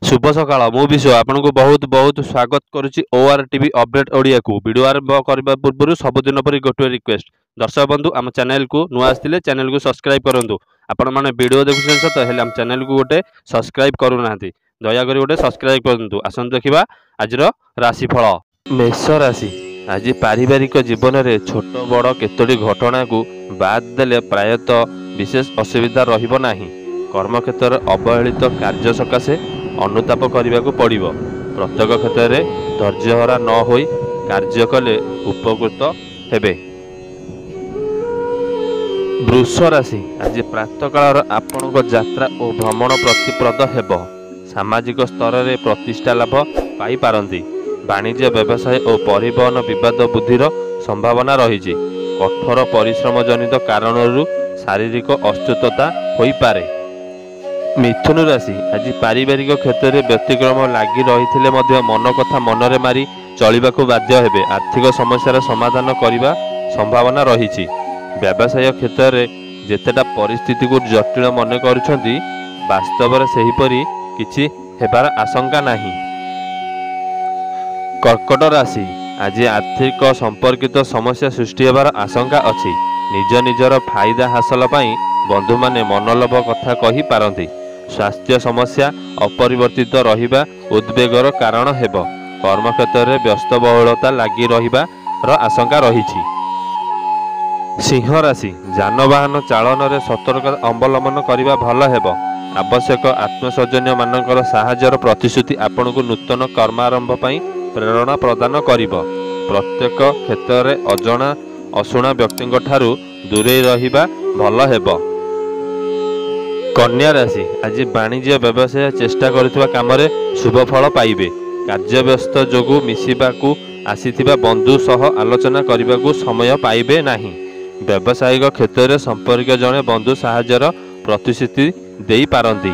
शुभ सकाळ मु विश्व आपनको बहुत बहुत स्वागत करुच्ची ओआर टीवी अपडेट ओडिया को वीडियो आरंभ करने पूर्व सबुदिन पर गोटे रिक्वेस्ट दर्शक बंधु आम चैनल को नुआ आसते चैनल को सब्सक्राइब करूँ आपण मैंने वीडियो देखुं सत हेल्ले आम चैनल को गोटे सब्सक्राइब करूना दयाक गोटे सब्सक्राइब करूँ आसतु देखा आज राशिफल मेष राशि आज पारिवारिक जीवन में छोट बड़ केतोटी घटना को बाद देले प्रायतः विशेष असुविधा रहिबो नाही। कर्मक्षेत्र अवहेलित कार्य सकाशे अनुताप करने को पड़ो। प्रत्येक क्षेत्र में धैर्यहरा न होई कार्य कले उपकृत हेबे। वृष राशि आज प्रातःकाल आपण यात्रा और भ्रमण प्रतिप्रद हेब। सामाजिक स्तर में प्रतिष्ठा लाभ पाई पारंती। वाणिज्य व्यवसाय और परिवहन विवाद बुद्धिर संभावना रही। कठोर परिश्रम जनित कारणरू शारीरिक अस्वस्थता होई पारे। मिथुन राशि आज पारिवारिक क्षेत्र में व्यतिक्रम लगी रही मन कथा मनरे मारी चलने बाध्य हेबे। आर्थिक समस्यार समाधान करने संभावना रही। व्यवसाय क्षेत्र में जेतेटा परिस्थिति को जटिल मन करुछंती वास्तव में सेहीपरि किछि हेबार आशंका नहीं। कर्कट राशि आज आर्थिक संपर्कित समस्या सृष्टि हेबार आशंका अछि। निज निजर फायदा हासिल पाई बंधु माने मनोलोभ कथा कहि पारंती। स्वास्थ्य समस्या अपरिवर्तित रहिबा उद्वेगर कारण हेब। कर्मक्षेत्र में व्यस्तबहुलता लगी रहिबार आशंका रहिछि। सिंह राशि जानवाहन चालन में सतर्कता अवलंबन करने भल हेब। आवश्यक आत्मसौजन्य मानकर साहाय्यर प्रतिश्रुति आपण को नूतन कर्मारंभ पाई प्रेरणा प्रदान करिब। प्रत्येक क्षेत्र में अजणा अशुणा व्यक्ति ठारू दूरे रहिबा भल हेब। कन्या राशि आज वाणिज्य व्यवसाय चेष्टा करुवा काम शुभ फल पाइबे। कार्यव्यस्त जोगु मिसिबाकू आसीथिबा बंधु सह आलोचना करने को समय पाइबे नहीं। व्यावसायिक क्षेत्र में संपर्क जड़े बंधु साहाय्यर प्रतिश्रुति देई पारंती।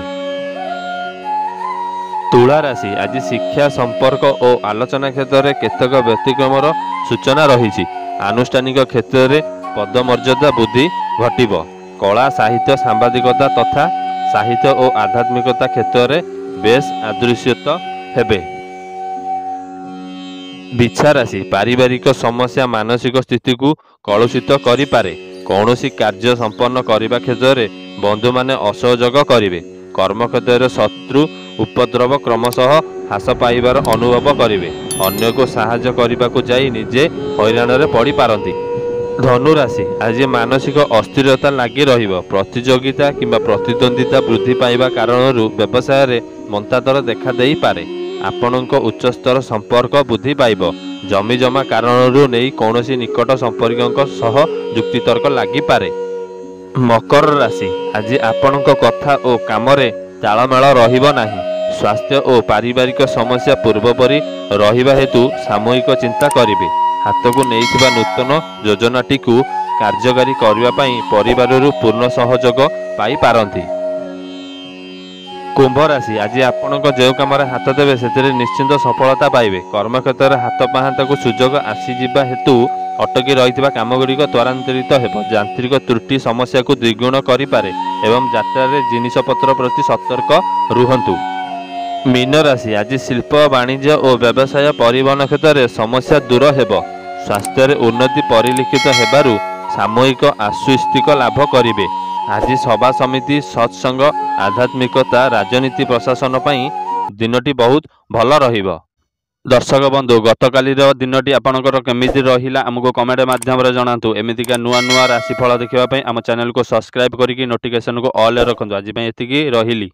तुला राशि आज शिक्षा संपर्क और आलोचना क्षेत्र में केतक व्यतिक्रमर सूचना रही। आनुष्ठानिक क्षेत्र में पदमर्यादा वृद्धि घटिब। कला साहित्य सांबादिकता तथा साहित्य और आध्यात्मिकता क्षेत्र में बेस आदृश्यत हेबे। बिछा राशि पारिवारिक समस्या मानसिक स्थिति को कलुषित करि पारे। कौनसी कार्य संपन्न करने क्षेत्र में बंधु माने असहयोग करिवे। कर्मक्षेत्र में शत्रु उपद्रव क्रमशः ह्रास पाइबार अनुभव करिवे। अन्य को साहाय्य करने को जाई निजे हैरान रे पड़ी पारंती। धनु राशि आज मानसिक अस्थिरता लगी रहिबो। प्रतियोगिता किंबा प्रतिद्वंदिता वृद्धि पाइबा कारणरू व्यवसाय रे मंतादर देखा देई पारे। आपणक उच्चस्तर संपर्क वृद्धि पाइब। जमी जमा कारणरू नहीं कौनसी निकट संपर्क सह जुक्तितर्क लगी पारे। मकर राशि आज आपणक कथा और काम तालमेल रहिबो नाही। स्वास्थ्य और पारिवारिक समस्या पूर्वपरि रहिबा हेतु सामूहिक चिंता करिवे। हाथ को नहीं नूतन योजनाटी को कार्यकारी करने परिवार पूर्ण सहयोग पाई पारंती। कुंभ राशि आज आपणक जो कम हाथ देवे से निश्चिंत सफलता पाइबे। कर्मक्षेत्र में हाथ पाहांता को सुजोग आसीजा हेतु अटकी रही कामगुड़िक त्वरान्वित हेब। यांत्रिक त्रुटि समस्या को द्विगुण करिपारे एवं यात्रा जिनिषपत्र प्रति सतर्क रुहंतु। मीन राशि आज शिल्प वाणिज्य और व्यवसाय परिवहन क्षेत्र में समस्या दूर हेब। स्वास्थ्य में उन्नति परिलक्षित हेबारु सामूहिक आश्वस्तिक लाभ करिवे। आज सभा समिति सत्संग आध्यात्मिकता राजनीति प्रशासन पाई दिनटी बहुत भल रहिबो। दर्शक बंधु गतकाली दिनटी आपणकर केमिति रहिला हमको कमेंट माध्यम रे जणातु। एमितिका नुआ नुआ राशिफल देखिबा पई हम चैनल को सब्सक्राइब करिकि नोटिफिकेशन को ऑल रे रखंतु। आज पई एतिकी रहिली।